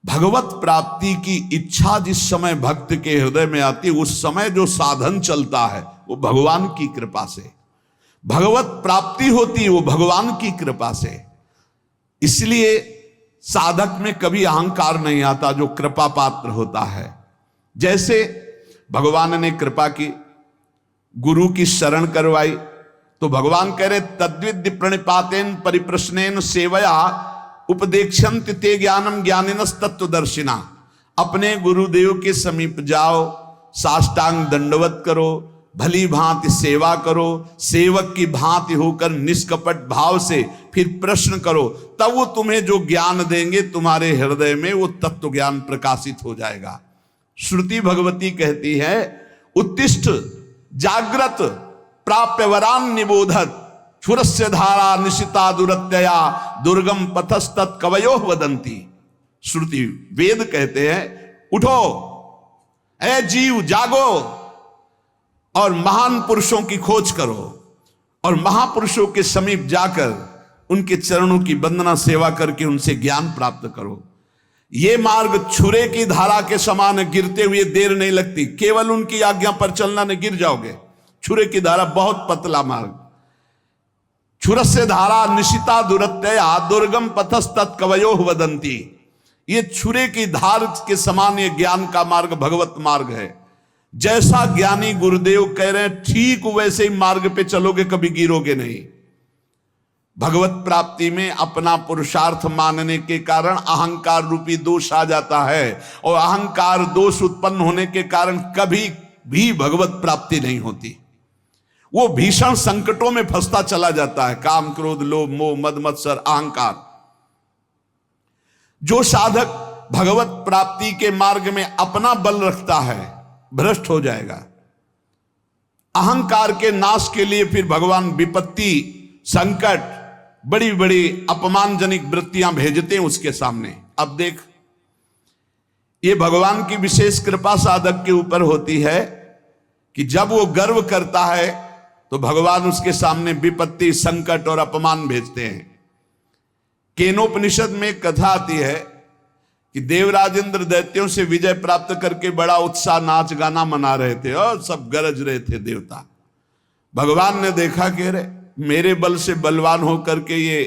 भगवत प्राप्ति की इच्छा जिस समय भक्त के हृदय में आती है, उस समय जो साधन चलता है वो भगवान की कृपा से, भगवत प्राप्ति होती है वो भगवान की कृपा से। इसलिए साधक में कभी अहंकार नहीं आता जो कृपा पात्र होता है। जैसे भगवान ने कृपा की, गुरु की शरण करवाई, तो भगवान कह रहे तद्विद्य प्रणिपातेन परिप्रश्नेन सेवया उपदेक्षन्ति ते ज्ञानम ज्ञानिनस तत्वदर्शिना। अपने गुरुदेव के समीप जाओ, साष्टांग दंडवत करो, भली भांति सेवा करो, सेवक की भांति होकर निष्कपट भाव से फिर प्रश्न करो, तब वो तुम्हें जो ज्ञान देंगे तुम्हारे हृदय में वो तत्व ज्ञान प्रकाशित हो जाएगा। श्रुति भगवती कहती है उत्तिष्ठ जागृत प्राप्य वरान निबोधत क्षुरस्य धारा निशिता दुरत्यया दुर्गम पथस्तत् कवयो वदंती। श्रुति वेद कहते हैं उठो ऐ जीव, जागो और महान पुरुषों की खोज करो और महापुरुषों के समीप जाकर उनके चरणों की वंदना सेवा करके उनसे ज्ञान प्राप्त करो। ये मार्ग छुरे की धारा के समान, गिरते हुए देर नहीं लगती, केवल उनकी आज्ञा पर चलना नहीं गिर जाओगे। छुरे की धारा बहुत पतला मार्ग, छुरस्य धारा निशिता दुरत्यया दुर्गम पथस्तत् कवयो वदंती। ये छुरे की धार के समान ये ज्ञान का मार्ग भगवत मार्ग है। जैसा ज्ञानी गुरुदेव कह रहे हैं ठीक वैसे ही मार्ग पे चलोगे, कभी गिरोगे नहीं। भगवत प्राप्ति में अपना पुरुषार्थ मानने के कारण अहंकार रूपी दोष आ जाता है और अहंकार दोष उत्पन्न होने के कारण कभी भी भगवत प्राप्ति नहीं होती। वो भीषण संकटों में फंसता चला जाता है, काम क्रोध लोभ मोह मद मत्सर अहंकार। जो साधक भगवत प्राप्ति के मार्ग में अपना बल रखता है भ्रष्ट हो जाएगा। अहंकार के नाश के लिए फिर भगवान विपत्ति संकट बड़ी बड़ी अपमानजनक वृत्तियां भेजते हैं उसके सामने। अब देख, ये भगवान की विशेष कृपा साधक के ऊपर होती है कि जब वो गर्व करता है तो भगवान उसके सामने विपत्ति संकट और अपमान भेजते हैं। केनोपनिषद में एक कथा आती है कि देवराज इंद्र दैत्यों से विजय प्राप्त करके बड़ा उत्साह नाच गाना मना रहे थे और सब गरज रहे थे देवता। भगवान ने देखा कि अरे मेरे बल से बलवान होकर के ये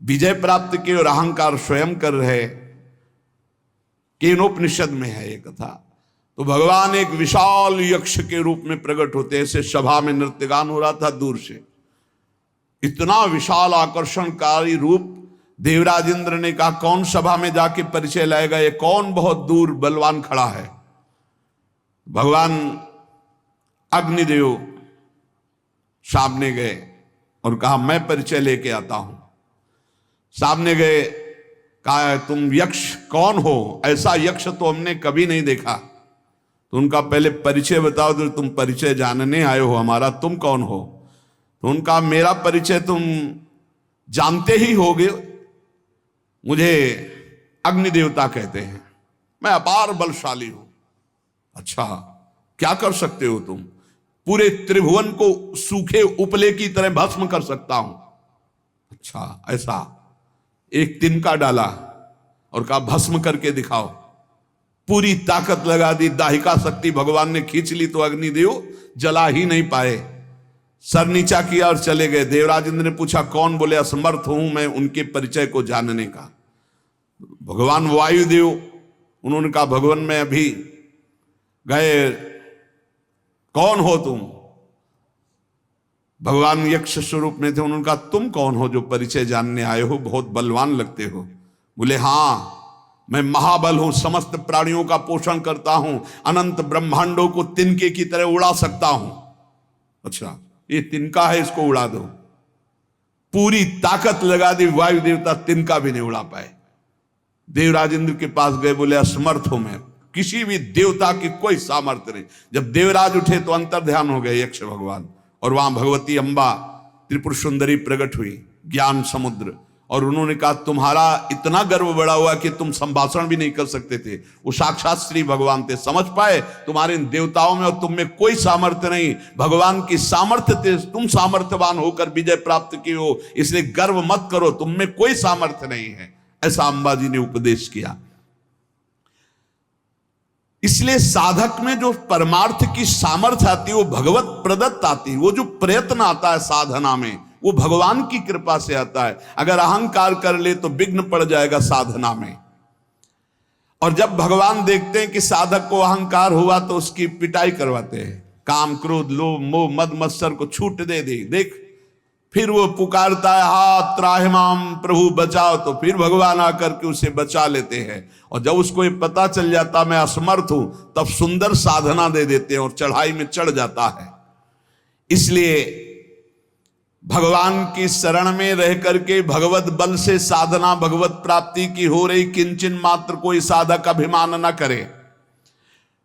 विजय प्राप्त किए और अहंकार स्वयं कर रहे। केनोपनिषद में है ये कथा। तो भगवान एक विशाल यक्ष के रूप में प्रकट होते हैं। ऐसे सभा में नृत्यगान हो रहा था दूर से, इतना विशाल आकर्षणकारी रूप। देवराज इंद्र ने कहा कौन सभा में जाके परिचय लाएगा, ये कौन बहुत दूर बलवान खड़ा है। भगवान अग्निदेव सामने गए और कहा मैं परिचय लेके आता हूं। सामने गए, कहा तुम यक्ष कौन हो, ऐसा यक्ष तो हमने कभी नहीं देखा। तो उनका पहले परिचय बताओ, तो तुम परिचय जानने आए हो हमारा, तुम कौन हो। तो उनका मेरा परिचय तुम जानते ही होगे, मुझे अग्नि देवता कहते हैं, मैं अपार बलशाली हूं। अच्छा क्या कर सकते हो तुम? पूरे त्रिभुवन को सूखे उपले की तरह भस्म कर सकता हूं। अच्छा ऐसा, एक तिनका डाला और कहा भस्म करके दिखाओ। पूरी ताकत लगा दी, दाहिका शक्ति भगवान ने खींच ली तो अग्निदेव जला ही नहीं पाए। सर नीचा किया और चले गए। देवराज इंद्र ने पूछा कौन, बोले असमर्थ हूं मैं उनके परिचय को जानने का। भगवान वायुदेव, उन्होंने कहा भगवान मैं अभी गए, कौन हो तुम? भगवान यक्ष स्वरूप में थे। उन्होंने कहा तुम कौन हो जो परिचय जानने आए हो, बहुत बलवान लगते हो। बोले हाँ मैं महाबल हूं, समस्त प्राणियों का पोषण करता हूं, अनंत ब्रह्मांडों को तिनके की तरह उड़ा सकता हूं। अच्छा ये तिनका है, इसको उड़ा दो। पूरी ताकत लगा दी, वायु देवता तिनका भी नहीं उड़ा पाए। देवराज इंद्र के पास गए, बोले असमर्थ हूं मैं, किसी भी देवता की कोई सामर्थ्य नहीं। जब देवराज उठे तो अंतर ध्यान हो गए यक्ष भगवान, और वहां भगवती अंबा त्रिपुर सुंदरी प्रकट हुई, ज्ञान समुद्र। और उन्होंने कहा तुम्हारा इतना गर्व बढ़ा हुआ कि तुम संभाषण भी नहीं कर सकते थे। वो साक्षात श्री भगवान थे, समझ पाए तुम्हारे इन देवताओं में और तुम में कोई सामर्थ्य नहीं, भगवान की सामर्थ्य थे, तुम सामर्थ्यवान होकर विजय प्राप्त की हो, इसलिए गर्व मत करो, तुम में कोई सामर्थ्य नहीं है। ऐसा अंबाजी ने उपदेश किया। इसलिए साधक में जो परमार्थ की सामर्थ्य आती है वो भगवत प्रदत्त आती है। वो जो प्रयत्न आता है साधना में वो भगवान की कृपा से आता है। अगर अहंकार कर ले तो विघ्न पड़ जाएगा साधना में। और जब भगवान देखते हैं कि साधक को अहंकार हुआ तो उसकी पिटाई करवाते हैं। काम क्रोध लोभ मोह मद मत्सर को छूट दे देख, फिर वो पुकारता है हाथ त्राहिमाम प्रभु बचाओ, तो फिर भगवान आकर के उसे बचा लेते हैं। और जब उसको ये पता चल जाता मैं असमर्थ हूं तब सुंदर साधना दे देते हैं और चढ़ाई में चढ़ जाता है। इसलिए भगवान की शरण में रह करके भगवत बल से साधना भगवत प्राप्ति की हो रही, किंचन मात्र कोई साधक अभिमान न करे।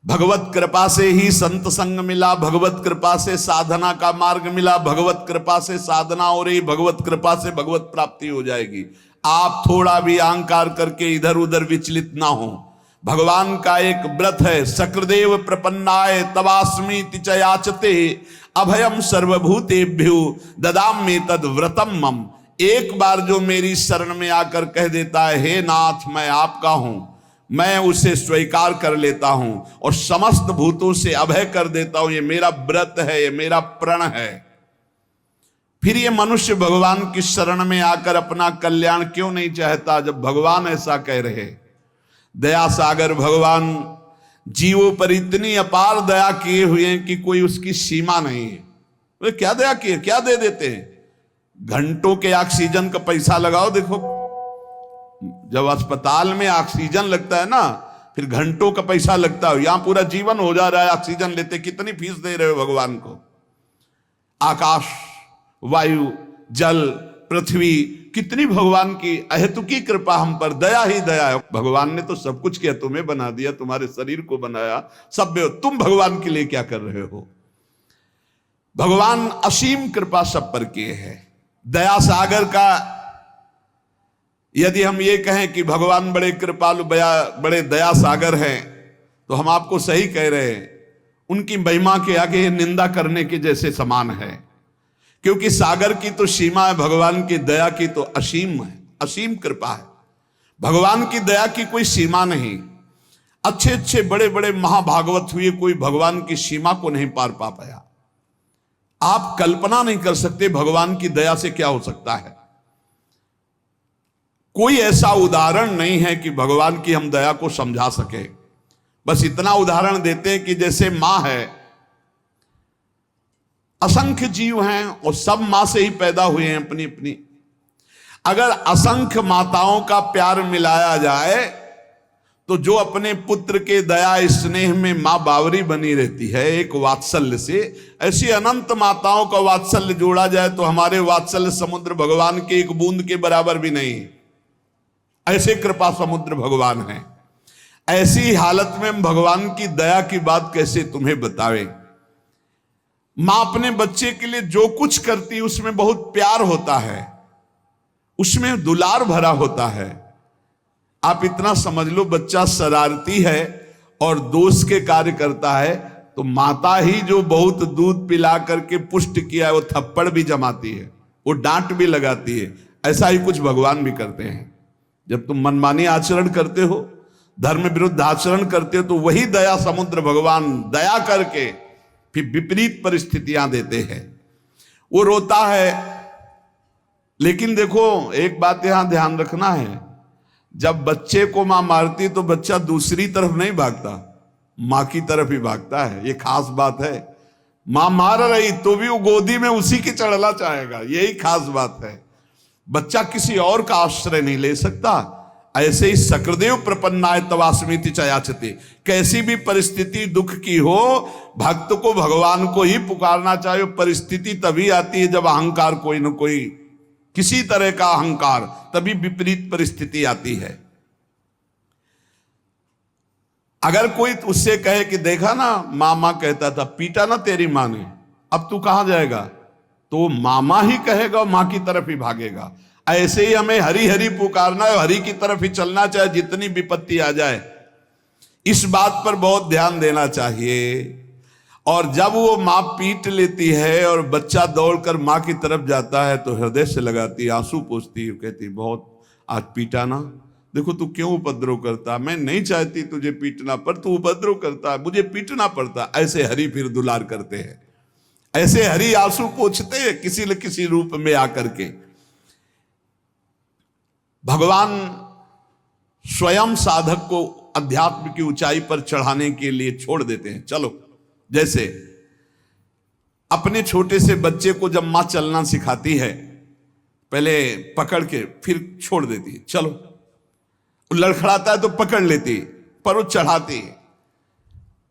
भगवत कृपा से ही संत संग मिला, भगवत कृपा से साधना का मार्ग मिला, भगवत कृपा से साधना हो रही, भगवत कृपा से भगवत प्राप्ति हो जाएगी। आप थोड़ा भी अहंकार करके इधर उधर विचलित ना हो। भगवान का एक व्रत है, सकृदेव प्रपन्नाय तवास्मीति च याचते अभयम सर्वभूतेभ्यो ददामि तद व्रतम मम। एक बार जो मेरी शरण में आकर कह देता है हे नाथ मैं आपका हूं, मैं उसे स्वीकार कर लेता हूं और समस्त भूतों से अभय कर देता हूं। ये मेरा व्रत है, ये मेरा प्रण है। फिर ये मनुष्य भगवान की शरण में आकर अपना कल्याण क्यों नहीं चाहता जब भगवान ऐसा कह रहे। दया सागर भगवान जीवों पर इतनी अपार दया किए हुए हैं कि कोई उसकी सीमा नहीं है। वे क्या दया किए, क्या दे देते हैं। घंटों के ऑक्सीजन का पैसा लगाओ, देखो जब अस्पताल में ऑक्सीजन लगता है ना फिर घंटों का पैसा लगता है। यहां पूरा जीवन हो जा रहा है ऑक्सीजन लेते, कितनी फीस दे रहे हो भगवान को। आकाश वायु जल पृथ्वी, कितनी भगवान की अहेतुकी कृपा हम पर, दया ही दया है। भगवान ने तो सब कुछ किया, तुम्हें बना दिया, तुम्हारे शरीर को बनाया, सब तुम भगवान के लिए क्या कर रहे हो। भगवान असीम कृपा सब पर किए हैं। दया सागर का यदि हम ये कहें कि भगवान बड़े कृपालु बड़े दया सागर हैं तो हम आपको सही कह रहे हैं। उनकी महिमा के आगे निंदा करने के जैसे समान है, क्योंकि सागर की तो सीमा है, भगवान की दया की तो असीम है, असीम कृपा है। भगवान की दया की कोई सीमा नहीं। अच्छे अच्छे बड़े बड़े महाभागवत हुए, कोई भगवान की सीमा को नहीं पार पा पाया। आप कल्पना नहीं कर सकते भगवान की दया से क्या हो सकता है। कोई ऐसा उदाहरण नहीं है कि भगवान की हम दया को समझा सके। बस इतना उदाहरण देते हैं कि जैसे मां है, असंख्य जीव हैं और सब मां से ही पैदा हुए हैं अपनी अपनी। अगर असंख्य माताओं का प्यार मिलाया जाए तो जो अपने पुत्र के दया स्नेह में मां बावरी बनी रहती है एक वात्सल्य से, ऐसी अनंत माताओं का वात्सल्य जोड़ा जाए तो हमारे वात्सल्य समुद्र भगवान के एक बूंद के बराबर भी नहीं। ऐसे कृपा समुद्र भगवान है। ऐसी हालत में हम भगवान की दया की बात कैसे तुम्हें बतावे। मां अपने बच्चे के लिए जो कुछ करती उसमें बहुत प्यार होता है, उसमें दुलार भरा होता है। आप इतना समझ लो, बच्चा शरारती है और दोष के कार्य करता है तो माता ही जो बहुत दूध पिला करके पुष्ट किया है वो थप्पड़ भी जमाती है, वो डांट भी लगाती है। ऐसा ही कुछ भगवान भी करते हैं। जब तुम मनमानी आचरण करते हो, धर्म विरुद्ध आचरण करते हो, तो वही दया समुद्र भगवान दया करके फिर विपरीत परिस्थितियां देते हैं। वो रोता है, लेकिन देखो एक बात यहां ध्यान रखना है, जब बच्चे को मां मारती तो बच्चा दूसरी तरफ नहीं भागता, मां की तरफ ही भागता है। ये खास बात है। मां मार रही तो भी वो गोदी में उसी की चढ़ना चाहेगा, यही खास बात है। बच्चा किसी और का आश्रय नहीं ले सकता। ऐसे ही सकृदेव प्रपन्नाय तवास्मीति च याचते। कैसी भी परिस्थिति दुख की हो, भक्त को भगवान को ही पुकारना चाहिए। परिस्थिति तभी आती है जब अहंकार कोई न कोई, किसी तरह का अहंकार, तभी विपरीत परिस्थिति आती है। अगर कोई उससे कहे कि देखा ना मामा कहता था, पीटा ना तेरी मां ने, अब तू कहां जाएगा, तो मामा ही कहेगा, मां की तरफ ही भागेगा। ऐसे ही हमें हरि हरि पुकारना है, हरि की तरफ ही चलना चाहिए जितनी विपत्ति आ जाए। इस बात पर बहुत ध्यान देना चाहिए। और जब वो मां पीट लेती है और बच्चा दौड़कर मां की तरफ जाता है तो हृदय से लगाती, आंसू पोंछती, कहती बहुत आज पीटा ना। देखो तू क्यों उपद्रव करता, मैं नहीं चाहती तुझे पीटना पर तू उपद्रव करता है, मुझे पीटना पड़ता। ऐसे हरि फिर दुलार करते हैं, ऐसे हरि आंसू पोंछते हैं किसी न किसी रूप में आकर के। भगवान स्वयं साधक को अध्यात्म की ऊंचाई पर चढ़ाने के लिए छोड़ देते हैं। चलो, जैसे अपने छोटे से बच्चे को जब मां चलना सिखाती है, पहले पकड़ के फिर छोड़ देती है, चलो। लड़खड़ाता है तो पकड़ लेती है, पर वो चढ़ाती है।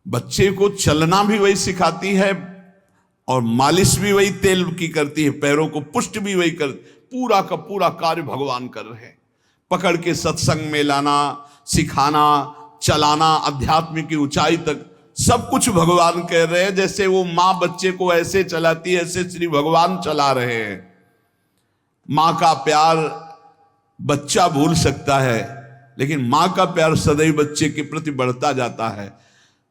बच्चे को चलना भी वही सिखाती है और मालिश भी वही तेल की करती है, पैरों को पुष्ट भी वही कर, पूरा का पूरा कार्य भगवान कर रहे हैं। पकड़ के सत्संग में लाना, सिखाना, चलाना, अध्यात्म की ऊंचाई तक सब कुछ भगवान कर रहे हैं। जैसे वो मां बच्चे को ऐसे चलाती है, ऐसे श्री भगवान चला रहे हैं। मां का प्यार बच्चा भूल सकता है, लेकिन मां का प्यार सदैव बच्चे के प्रति बढ़ता जाता है।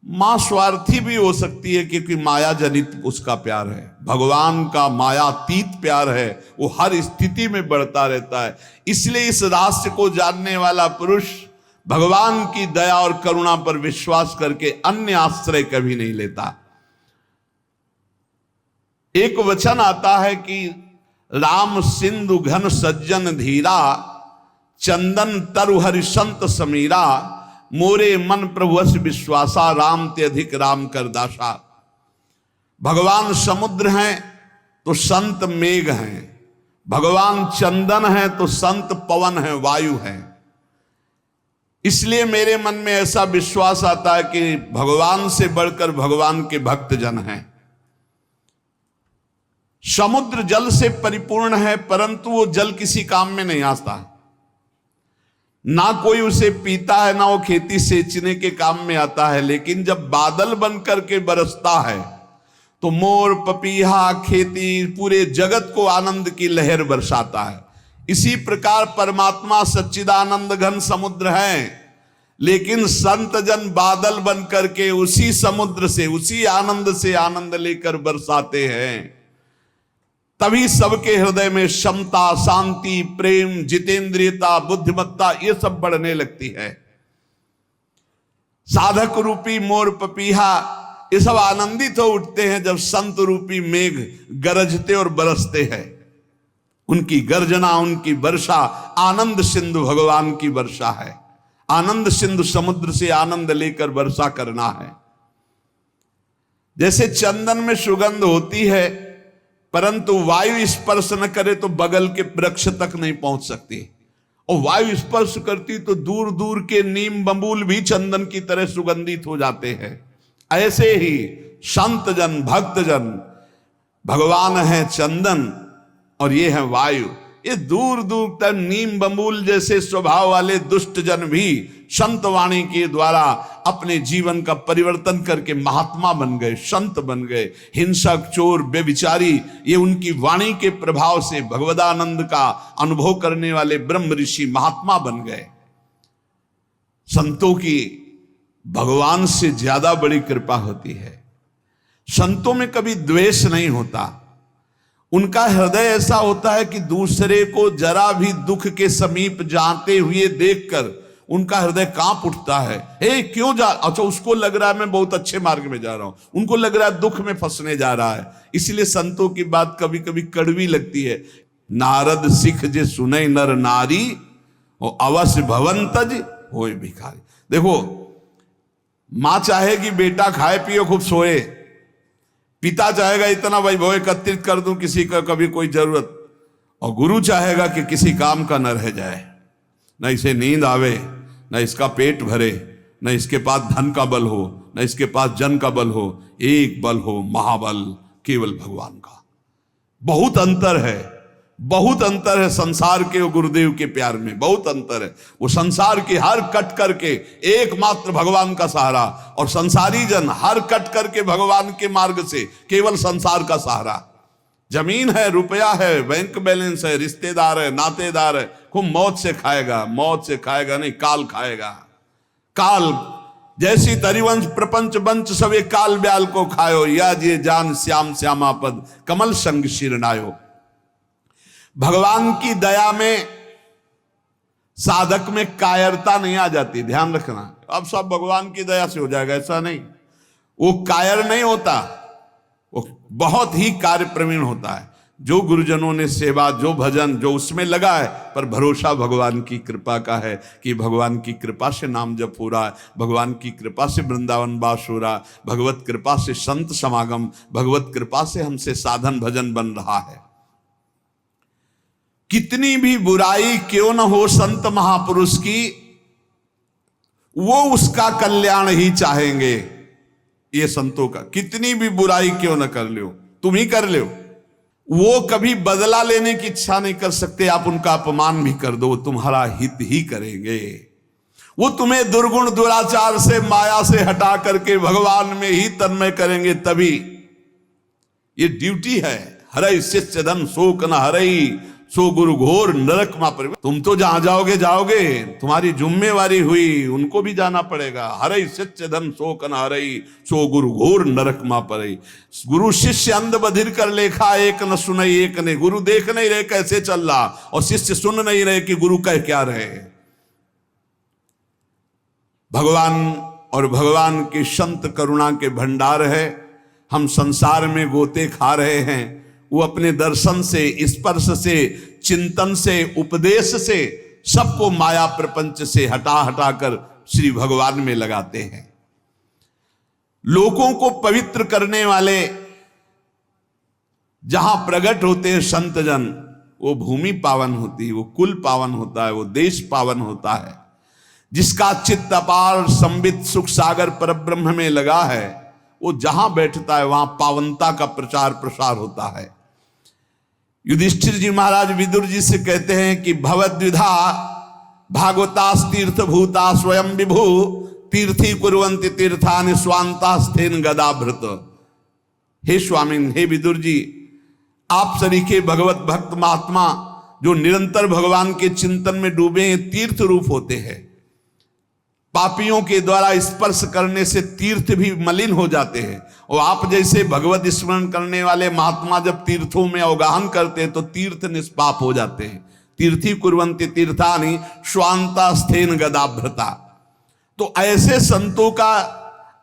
मां स्वार्थी भी हो सकती है क्योंकि माया जनित उसका प्यार है। भगवान का मायातीत प्यार है, वो हर स्थिति में बढ़ता रहता है। इसलिए इस रहस्य को जानने वाला पुरुष भगवान की दया और करुणा पर विश्वास करके अन्य आश्रय कभी नहीं लेता। एक वचन आता है कि राम सिंधु घन सज्जन धीरा, चंदन तरु हरि संत समीरा, मोरे मन प्रभुवश विश्वासा, राम ते अधिक राम कर दासा। भगवान समुद्र हैं तो संत मेघ हैं, भगवान चंदन है तो संत पवन है, वायु है। इसलिए मेरे मन में ऐसा विश्वास आता है कि भगवान से बढ़कर भगवान के भक्त जन हैं। समुद्र जल से परिपूर्ण है, परंतु वो जल किसी काम में नहीं आता, ना कोई उसे पीता है, ना वो खेती सींचने के काम में आता है। लेकिन जब बादल बन करके बरसता है तो मोर, पपीहा, खेती, पूरे जगत को आनंद की लहर बरसाता है। इसी प्रकार परमात्मा सच्चिदानंद घन समुद्र है, लेकिन संत जन बादल बन करके उसी समुद्र से, उसी आनंद से आनंद लेकर बरसाते हैं। तभी सबके हृदय में क्षमता, शांति, प्रेम, जितेंद्रियता, बुद्धिमत्ता ये सब बढ़ने लगती है। साधक रूपी मोर, पपीहा ये सब आनंदित हो उठते हैं जब संत रूपी मेघ गरजते और बरसते हैं। उनकी गर्जना, उनकी वर्षा आनंद सिंधु भगवान की वर्षा है। आनंद सिंधु समुद्र से आनंद लेकर वर्षा करना है। जैसे चंदन में सुगंध होती है, परंतु वायु स्पर्श न करे तो बगल के वृक्ष तक नहीं पहुंच सकती, और वायु स्पर्श करती तो दूर दूर के नीम बबूल भी चंदन की तरह सुगंधित हो जाते हैं। ऐसे ही संत जन, भक्त जन, भगवान है चंदन और ये है वायु। ये दूर दूर तक नीम बबूल जैसे स्वभाव वाले दुष्ट जन भी संत वाणी के द्वारा अपने जीवन का परिवर्तन करके महात्मा बन गए, संत बन गए। हिंसक, चोर, बेविचारी ये उनकी वाणी के प्रभाव से भगवदानंद का अनुभव करने वाले ब्रह्म ऋषि महात्मा बन गए। संतों की भगवान से ज्यादा बड़ी कृपा होती है। संतों में कभी द्वेष नहीं होता। उनका हृदय ऐसा होता है कि दूसरे को जरा भी दुख के समीप जाते हुए देखकर उनका हृदय कांप उठता है। हे क्यों जा, अच्छा उसको लग रहा है मैं बहुत अच्छे मार्ग में जा रहा हूं, उनको लग रहा है दुख में फंसने जा रहा है। इसलिए संतों की बात कभी कभी कड़वी लगती है। नारद सिख जे सुने नर नारी, और अवश्य भवंतज होए भिखारी। देखो, मां चाहेगी बेटा खाए पिए खूब सोए, पिता चाहेगा इतना वैभव एकत्रित कर दूं किसी का कभी कोई जरूरत, और गुरु चाहेगा कि किसी काम का न रह जाए, न इसे नींद आवे, न इसका पेट भरे, न इसके पास धन का बल हो, न इसके पास जन का बल हो। एक बल हो महाबल, केवल भगवान का। बहुत अंतर है, बहुत अंतर है संसार के और गुरुदेव के प्यार में, बहुत अंतर है। वो संसार की हर कट करके एकमात्र भगवान का सहारा, और संसारी जन हर कट करके भगवान के मार्ग से केवल संसार का सहारा। जमीन है, रुपया है, बैंक बैलेंस है, रिश्तेदार है, नातेदार है, खूब मौत से खाएगा, मौत से खाएगा नहीं, काल खाएगा। काल जैसी तरिवंश प्रपंच बंच सवे काल ब्याल को खायो, या जे जान श्याम श्यामा पद कमल संग शिरनायो। भगवान की दया में साधक में कायरता नहीं आ जाती, ध्यान रखना। अब सब भगवान की दया से हो जाएगा ऐसा नहीं, वो कायर नहीं होता, वो बहुत ही कार्य प्रवीण होता है। जो गुरुजनों ने सेवा, जो भजन, जो उसमें लगा है, पर भरोसा भगवान की कृपा का है कि भगवान की कृपा से नाम जप हो रहा है, भगवान की कृपा से वृंदावन वास हो रहा है, भगवत कृपा से संत समागम, भगवत कृपा से हमसे साधन भजन बन रहा है। कितनी भी बुराई क्यों न हो संत महापुरुष की, वो उसका कल्याण ही चाहेंगे। ये संतों का, कितनी भी बुराई क्यों न कर लो, तुम ही कर लो, वो कभी बदला लेने की इच्छा नहीं कर सकते। आप उनका अपमान भी कर दो, तुम्हारा हित ही करेंगे। वो तुम्हें दुर्गुण दुराचार से, माया से हटा करके भगवान में ही तन्मय करेंगे, तभी। ये ड्यूटी है। हरई शिष्य धन शोक न हरई, सो गुरु घोर नरक मा पर। तुम तो जहां जाओगे जाओगे, तुम्हारी जिम्मेवारी हुई, उनको भी जाना पड़ेगा। हरई शिष्य धन शोक न हरई, सो गुरु घोर नरक मा पर। गुरु शिष्य अंध बधिर कर लेखा, एक न सुनई एक ने। गुरु देख नहीं रहे कैसे चल रहा, और शिष्य सुन नहीं रहे कि गुरु कह क्या रहे। भगवान और भगवान के संत करुणा के भंडार है। हम संसार में गोते खा रहे हैं, वो अपने दर्शन से, स्पर्श से, चिंतन से, उपदेश से सबको माया प्रपंच से हटा हटा कर श्री भगवान में लगाते हैं। लोगों को पवित्र करने वाले जहां प्रकट होते हैं संत जन, वो भूमि पावन होती है, वो कुल पावन होता है, वो देश पावन होता है। जिसका चित्त अपार संबित सुख सागर परब्रह्म में लगा है, वो जहां बैठता है वहां पावनता का प्रचार प्रसार होता है। युधिष्ठिर जी महाराज विदुर जी से कहते हैं कि भवद्विधा भागवतास तीर्थ भूता स्वयं विभु, तीर्थी कुर्वन्ति तीर्थानि स्वांतास्थेन गदाभृत। हे स्वामी, हे विदुर जी, आप सरीखे भगवत भक्त महात्मा जो निरंतर भगवान के चिंतन में डूबे हैं, तीर्थ रूप होते हैं। पापियों के द्वारा स्पर्श करने से तीर्थ भी मलिन हो जाते हैं, और आप जैसे भगवत स्मरण करने वाले महात्मा जब तीर्थों में अवगाहन करते हैं तो तीर्थ निष्पाप हो जाते हैं। तीर्थी कुर्वन्ति तीर्थानि स्वांतास्थेन गदाभृता। तो ऐसे संतों का,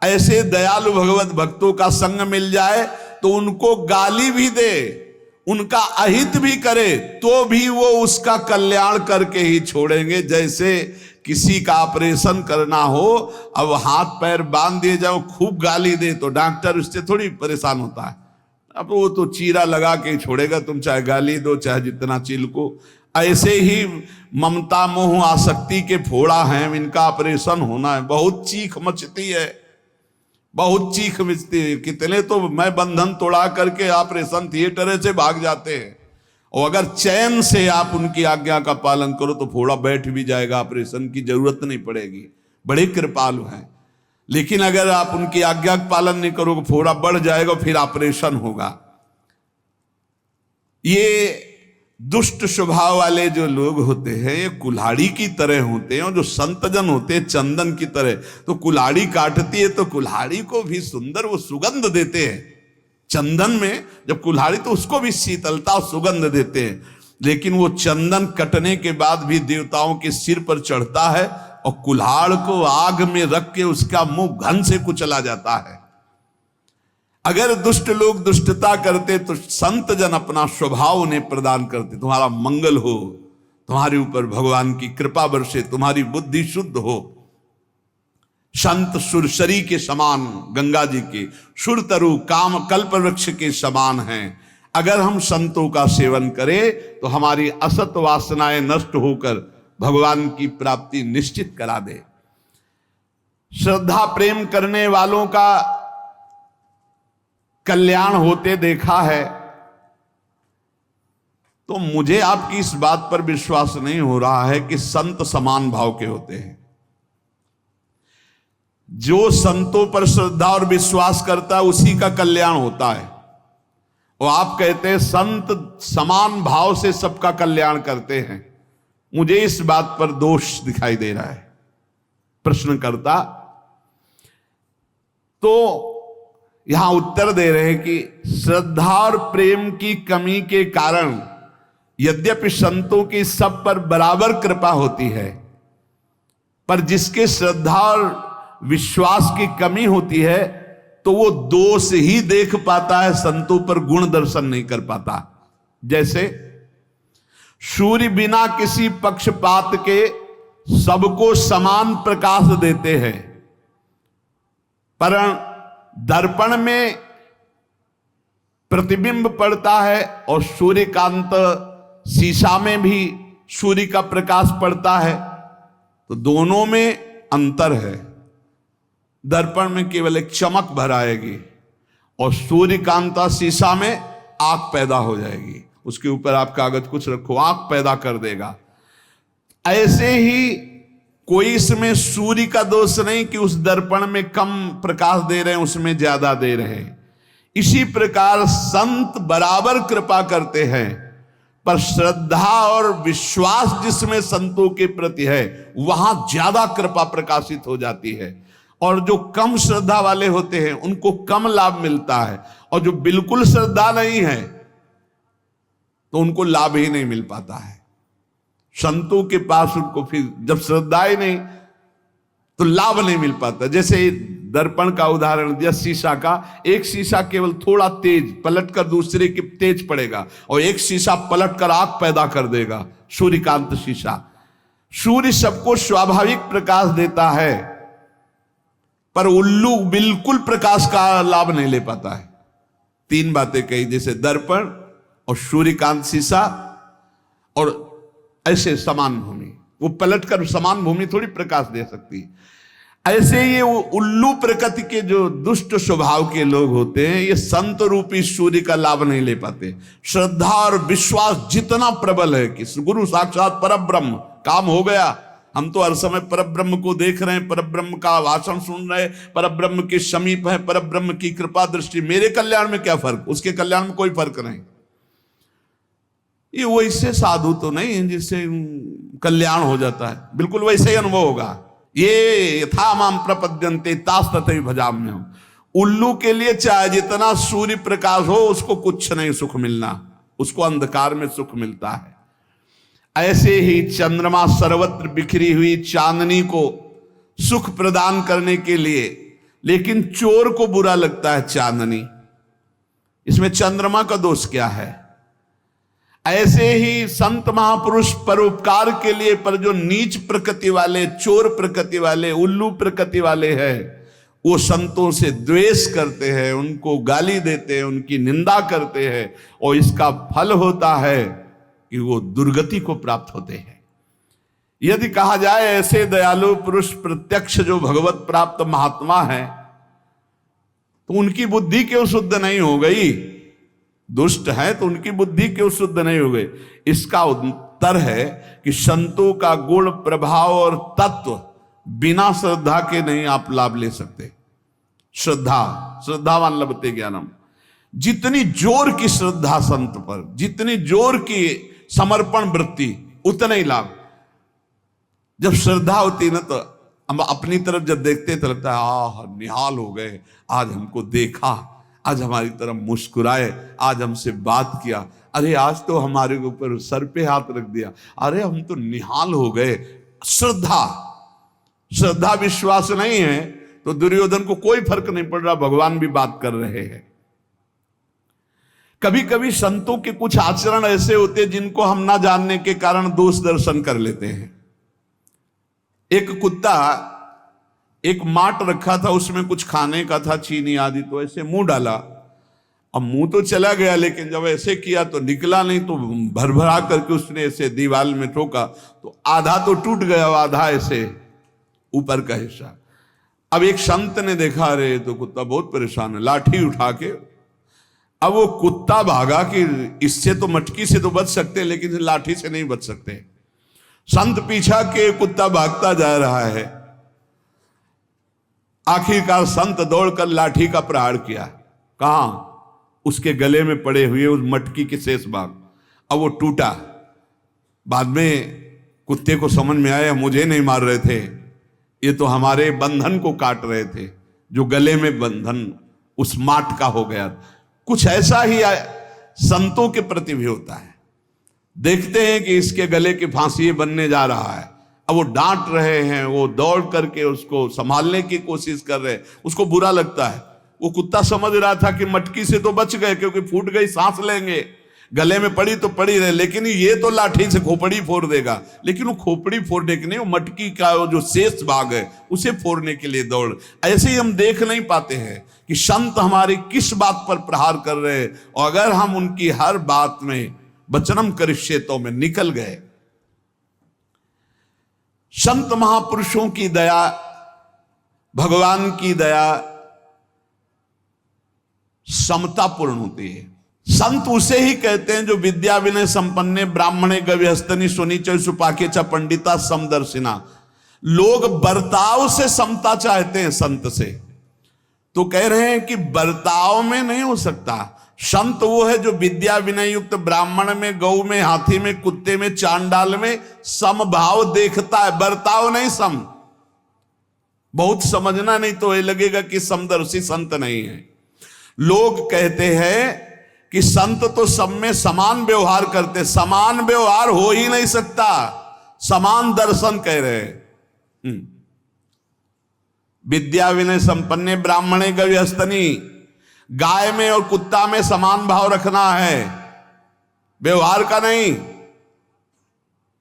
ऐसे दयालु भगवत भक्तों का संग मिल जाए तो उनको गाली भी दे, उनका अहित भी करे, तो भी वो उसका कल्याण करके ही छोड़ेंगे। जैसे किसी का ऑपरेशन करना हो, अब हाथ पैर बांध दिए जाओ, खूब गाली दे तो डॉक्टर उससे थोड़ी परेशान होता है। अब वो तो चीरा लगा के छोड़ेगा, तुम चाहे गाली दो चाहे जितना चिल्को। ऐसे ही ममता मोह आसक्ति के फोड़ा हैं, इनका ऑपरेशन होना है, बहुत चीख मचती है, बहुत चीख मचती है। कितने तो मैं बंधन तोड़ा करके ऑपरेशन थिएटर से भाग जाते हैं, और अगर चैन से आप उनकी आज्ञा का पालन करो तो फोड़ा बैठ भी जाएगा, ऑपरेशन की जरूरत नहीं पड़ेगी। बड़े कृपालु हैं। लेकिन अगर आप उनकी आज्ञा का पालन नहीं करोगे, फोड़ा बढ़ जाएगा, फिर ऑपरेशन होगा। ये दुष्ट स्वभाव वाले जो लोग होते हैं, ये कुल्हाड़ी की तरह होते हैं, और जो संतजन होते हैं चंदन की तरह। तो कुल्हाड़ी काटती है तो कुल्हाड़ी को भी सुंदर वो सुगंध देते हैं। चंदन में जब कुल्हाड़ी, तो उसको भी शीतलता और सुगंध देते हैं। लेकिन वो चंदन कटने के बाद भी देवताओं के सिर पर चढ़ता है, और कुल्हाड़ को आग में रख के उसका मुंह घन से कुचला जाता है। अगर दुष्ट लोग दुष्टता करते तो संत जन अपना स्वभाव उन्हें प्रदान करते, तुम्हारा मंगल हो, तुम्हारे ऊपर भगवान की कृपा बरसे, तुम्हारी बुद्धि शुद्ध हो। संत सुरसरी के समान, गंगा जी के सुरतरु काम कल्प वृक्ष के समान हैं। अगर हम संतों का सेवन करें तो हमारी असत वासनाएं नष्ट होकर भगवान की प्राप्ति निश्चित करा दे। श्रद्धा प्रेम करने वालों का कल्याण होते देखा है, तो मुझे आपकी इस बात पर विश्वास नहीं हो रहा है कि संत समान भाव के होते हैं। जो संतों पर श्रद्धा और विश्वास करता है उसी का कल्याण होता है। और आप कहते हैं संत समान भाव से सबका कल्याण करते हैं। मुझे इस बात पर दोष दिखाई दे रहा है। प्रश्नकर्ता तो यहां उत्तर दे रहे हैं कि श्रद्धा और प्रेम की कमी के कारण यद्यपि संतों की सब पर बराबर कृपा होती है, पर जिसके श्रद्धा और विश्वास की कमी होती है तो वो दोष ही देख पाता है, संतों पर गुण दर्शन नहीं कर पाता। जैसे सूर्य बिना किसी पक्षपात के सबको समान प्रकाश देते हैं, पर दर्पण में प्रतिबिंब पड़ता है और सूर्यकांत शीशा में भी सूर्य का प्रकाश पड़ता है, तो दोनों में अंतर है। दर्पण में केवल एक चमक भर आएगी और सूर्यकांता शीशा में आग पैदा हो जाएगी। उसके ऊपर आप कागज कुछ रखो, आग पैदा कर देगा। ऐसे ही कोई इसमें सूर्य का दोष नहीं कि उस दर्पण में कम प्रकाश दे रहे हैं, उसमें ज्यादा दे रहे हैं। इसी प्रकार संत बराबर कृपा करते हैं, पर श्रद्धा और विश्वास जिसमें संतों के प्रति है वहां ज्यादा कृपा प्रकाशित हो जाती है, और जो कम श्रद्धा वाले होते हैं उनको कम लाभ मिलता है, और जो बिल्कुल श्रद्धा नहीं है तो उनको लाभ ही नहीं मिल पाता है। संतों के पास उनको फिर जब श्रद्धा ही नहीं तो लाभ नहीं मिल पाता। जैसे दर्पण का उदाहरण दिया, शीशा का, एक शीशा केवल थोड़ा तेज पलटकर दूसरे के तेज पड़ेगा, और एक शीशा पलटकर आग पैदा कर देगा, सूर्यकांत शीशा। सूर्य सबको स्वाभाविक प्रकाश देता है, पर उल्लू बिल्कुल प्रकाश का लाभ नहीं ले पाता है। तीन बातें कही, जैसे दर्पण और सूर्यकांत शीशा और ऐसे समान भूमि, वो पलटकर समान भूमि थोड़ी प्रकाश दे सकती है। ऐसे ये उल्लू प्रकृति के जो दुष्ट स्वभाव के लोग होते हैं, ये संत रूपी सूर्य का लाभ नहीं ले पाते। श्रद्धा और विश्वास जितना प्रबल है कि गुरु साक्षात परब्रह्म, काम हो गया, हम तो हर समय परब्रह्म को देख रहे हैं, परब्रह्म का भाषण सुन रहे हैं, परब्रह्म के समीप है, परब्रह्म की कृपा दृष्टि, मेरे कल्याण में क्या फर्क, उसके कल्याण में कोई फर्क नहीं। ये वैसे साधु तो नहीं है जिससे कल्याण हो जाता है, बिल्कुल वैसे ही अनुभव होगा। ये यथा माम प्रपद्यन्ते तास तथैव भजाम्यहम्। उल्लू के लिए चाहे जितना सूर्य प्रकाश हो उसको कुछ नहीं सुख मिलना, उसको अंधकार में सुख मिलता है। ऐसे ही चंद्रमा सर्वत्र बिखरी हुई चांदनी को सुख प्रदान करने के लिए, लेकिन चोर को बुरा लगता है चांदनी, इसमें चंद्रमा का दोष क्या है? ऐसे ही संत महापुरुष परोपकार के लिए, पर जो नीच प्रकृति वाले, चोर प्रकृति वाले, उल्लू प्रकृति वाले हैं, वो संतों से द्वेष करते हैं, उनको गाली देते हैं, उनकी निंदा करते हैं, और इसका फल होता है कि वो दुर्गति को प्राप्त होते हैं। यदि कहा जाए ऐसे दयालु पुरुष प्रत्यक्ष जो भगवत प्राप्त महात्मा है, तो उनकी बुद्धि क्यों शुद्ध नहीं हो गई? दुष्ट है तो उनकी बुद्धि क्यों शुद्ध नहीं हो गई? इसका उत्तर है कि संतों का गुण, प्रभाव और तत्व बिना श्रद्धा के नहीं आप लाभ ले सकते। श्रद्धावान लभते ज्ञानम, जितनी जोर की श्रद्धा संत पर, जितनी जोर की समर्पण वृत्ति, उतना ही लाभ। जब श्रद्धा होती ना तो हम अपनी तरफ जब देखते तो लगता है निहाल हो गए, आज हमको देखा, आज हमारी तरफ मुस्कुराए, आज हमसे बात किया, अरे आज तो हमारे ऊपर सर पे हाथ रख दिया, अरे हम तो निहाल हो गए। श्रद्धा विश्वास नहीं है तो दुर्योधन को कोई फर्क नहीं पड़ रहा, भगवान भी बात कर रहे हैं। कभी कभी संतों के कुछ आचरण ऐसे होते हैं जिनको हम ना जानने के कारण दोष दर्शन कर लेते हैं। एक कुत्ता एक माट रखा था, उसमें कुछ खाने का था, चीनी आदि, तो ऐसे मुंह डाला, अब मुंह तो चला गया, लेकिन जब ऐसे किया तो निकला नहीं, तो भरभरा करके उसने ऐसे दीवार में ठोका, तो आधा तो टूट गया, आधा ऐसे ऊपर का हिस्सा। अब एक संत ने देखा, अरे तो कुत्ता बहुत परेशान है, लाठी उठा के, अब वो कुत्ता भागा कि इससे तो मटकी से तो बच सकते, लेकिन लाठी से नहीं बच सकते। संत पीछा के कुत्ता भागता जा रहा है, आखिरकार संत दौड़कर लाठी का प्रहार किया। कहां? उसके गले में पड़े हुए उस मटकी के शेष भाग। अब वो टूटा। बाद में कुत्ते को समझ में आया, मुझे नहीं मार रहे थे, ये तो हमारे बंधन को काट रहे थे, जो गले में बंधन उस माट का हो गया। कुछ ऐसा ही संतों के प्रति भी होता है। देखते हैं कि इसके गले की फांसी बनने जा रहा है। अब वो डांट रहे हैं, वो दौड़ करके उसको संभालने की कोशिश कर रहे हैं, उसको बुरा लगता है। वो कुत्ता समझ रहा था कि मटकी से तो बच गए, क्योंकि फूट गई सांस लेंगे, गले में पड़ी तो पड़ी रहे, लेकिन ये तो लाठी से खोपड़ी फोड़ देगा। लेकिन वो खोपड़ी फोड़ने के नहीं, वो मटकी का जो शेष भाग है उसे फोड़ने के लिए दौड़। ऐसे ही हम देख नहीं पाते हैं कि संत हमारी किस बात पर प्रहार कर रहे हैं, और अगर हम उनकी हर बात में वचनम करिष्येतो में निकल गए। संत महापुरुषों की दया, भगवान की दया समतापूर्ण होती है। संत उसे ही कहते हैं जो विद्या विनय संपन्ने ब्राह्मणे गव्यस्तनी सुनीच सुपाके च पंडिता समदर्शिना। लोग बर्ताव से समता चाहते हैं संत से, तो कह रहे हैं कि बर्ताव में नहीं हो सकता। संत वो है जो विद्या विनय युक्त ब्राह्मण में, गौ में, हाथी में, कुत्ते में, चांडाल में समभाव देखता है, बर्ताव नहीं सम। बहुत समझना नहीं तो ये लगेगा कि समदर्शी संत नहीं है। लोग कहते हैं कि संत तो सब में समान व्यवहार करते, समान व्यवहार हो ही नहीं सकता, समान दर्शन कह रहे हैं। विद्या विनय संपन्ने ब्राह्मणे गव्यस्तनी, गाय में और कुत्ता में समान भाव रखना है, व्यवहार का नहीं,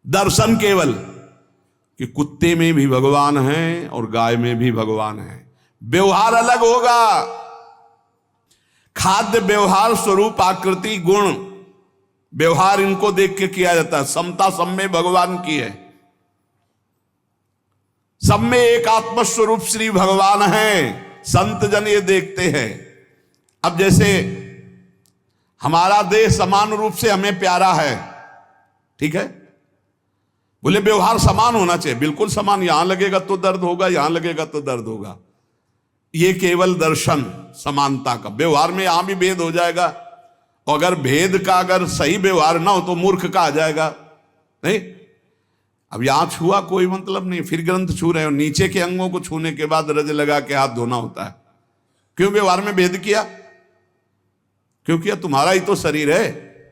दर्शन केवल, कि कुत्ते में भी भगवान है और गाय में भी भगवान है। व्यवहार अलग होगा, खाद्य व्यवहार स्वरूप आकृति गुण व्यवहार इनको देख के किया जाता है। समता सब में भगवान की है, सब में एक आत्म स्वरूप श्री भगवान है, संत जन ये देखते हैं। अब जैसे हमारा देह समान रूप से हमें प्यारा है, ठीक है, बोले व्यवहार समान होना चाहिए, बिल्कुल समान, यहां लगेगा तो दर्द होगा, यहां लगेगा तो दर्द होगा। ये केवल दर्शन समानता का, व्यवहार में यहां भी भेद हो जाएगा, और अगर भेद का अगर सही व्यवहार ना हो तो मूर्ख का आ जाएगा। नहीं, अब यहां छुआ कोई मतलब नहीं, फिर ग्रंथ छू रहे हो, नीचे के अंगों को छूने के बाद रज लगा के हाथ धोना होता है। क्यों व्यवहार में भेद किया? क्योंकि तुम्हारा ही तो शरीर है।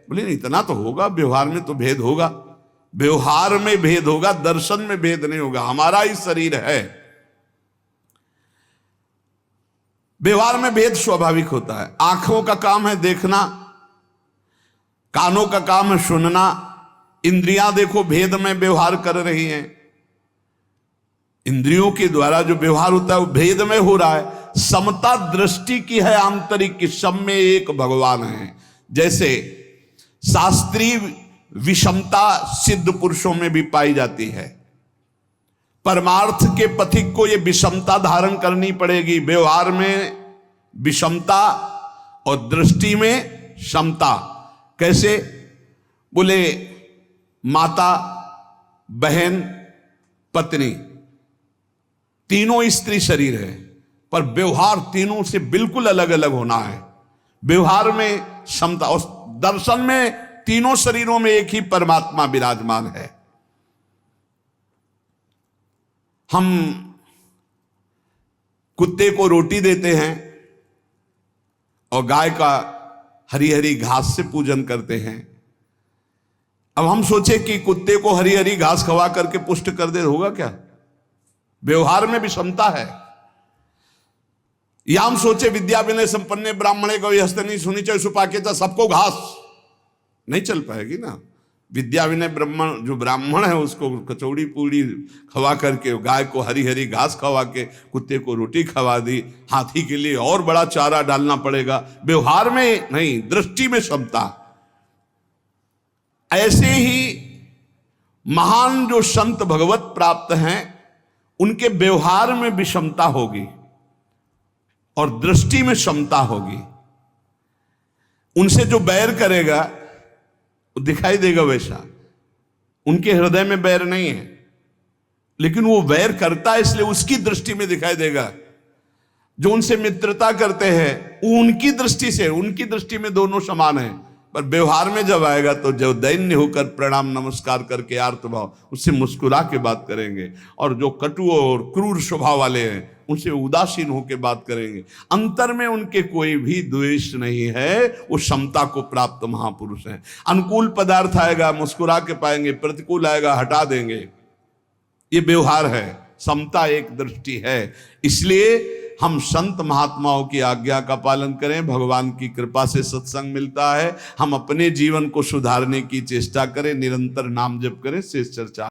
बोले नहीं, इतना तो होगा, व्यवहार में तो भेद होगा, व्यवहार में भेद होगा, दर्शन में भेद नहीं होगा, हमारा ही शरीर है। व्यवहार में भेद स्वाभाविक होता है। आंखों का काम है देखना, कानों का काम है सुनना, इंद्रियां देखो भेद में व्यवहार कर रही हैं। इंद्रियों के द्वारा जो व्यवहार होता है वो भेद में हो रहा है। समता दृष्टि की है आंतरिक, की सब में एक भगवान है। जैसे शास्त्रीय विषमता सिद्ध पुरुषों में भी पाई जाती है, परमार्थ के पथिक को यह विषमता धारण करनी पड़ेगी। व्यवहार में विषमता और दृष्टि में समता। कैसे? बोले माता, बहन, पत्नी, तीनों स्त्री शरीर है, पर व्यवहार तीनों से बिल्कुल अलग अलग होना है। व्यवहार में समता और दर्शन में तीनों शरीरों में एक ही परमात्मा विराजमान है। हम कुत्ते को रोटी देते हैं और गाय का हरी हरी घास से पूजन करते हैं। अब हम सोचे कि कुत्ते को हरी हरी घास खवा करके पुष्ट कर दे, होगा क्या? व्यवहार में विषमता है। या हम सोचे विद्या विनय संपन्ने ब्राह्मणे गव्यस्तनी सुनीच सुपाके च, सबको घास, नहीं चल पाएगी ना। विद्या विनय ब्राह्मण जो ब्राह्मण है उसको कचौड़ी पूड़ी खवा करके, गाय को हरी हरी घास खवा के, कुत्ते को रोटी खवा दी, हाथी के लिए और बड़ा चारा डालना पड़ेगा। व्यवहार में नहीं, दृष्टि में समता। ऐसे ही महान जो संत भगवत प्राप्त हैं उनके व्यवहार में विषमता होगी और दृष्टि में समता होगी। उनसे जो बैर करेगा वो दिखाई देगा वैसा, उनके हृदय में बैर नहीं है, लेकिन वो बैर करता है इसलिए उसकी दृष्टि में दिखाई देगा। जो उनसे मित्रता करते हैं वो उनकी दृष्टि से, उनकी दृष्टि में दोनों समान है, पर व्यवहार में जब आएगा तो जो दैन्य होकर प्रणाम नमस्कार करके आर्त भाव उससे मुस्कुरा के बात करेंगे, और जो कटु और क्रूर स्वभाव वाले हैं उनसे उदासीन होकर बात करेंगे, अंतर में उनके कोई भी द्वेष नहीं है, वो समता को प्राप्त महापुरुष हैं। अनुकूल पदार्थ आएगा मुस्कुरा के पाएंगे, प्रतिकूल आएगा हटा देंगे, ये व्यवहार है, समता एक दृष्टि है। इसलिए हम संत महात्माओं की आज्ञा का पालन करें, भगवान की कृपा से सत्संग मिलता है। हम अपने जीवन को सुधारने की चेष्टा करें, निरंतर नाम जप करें। शेष चर्चा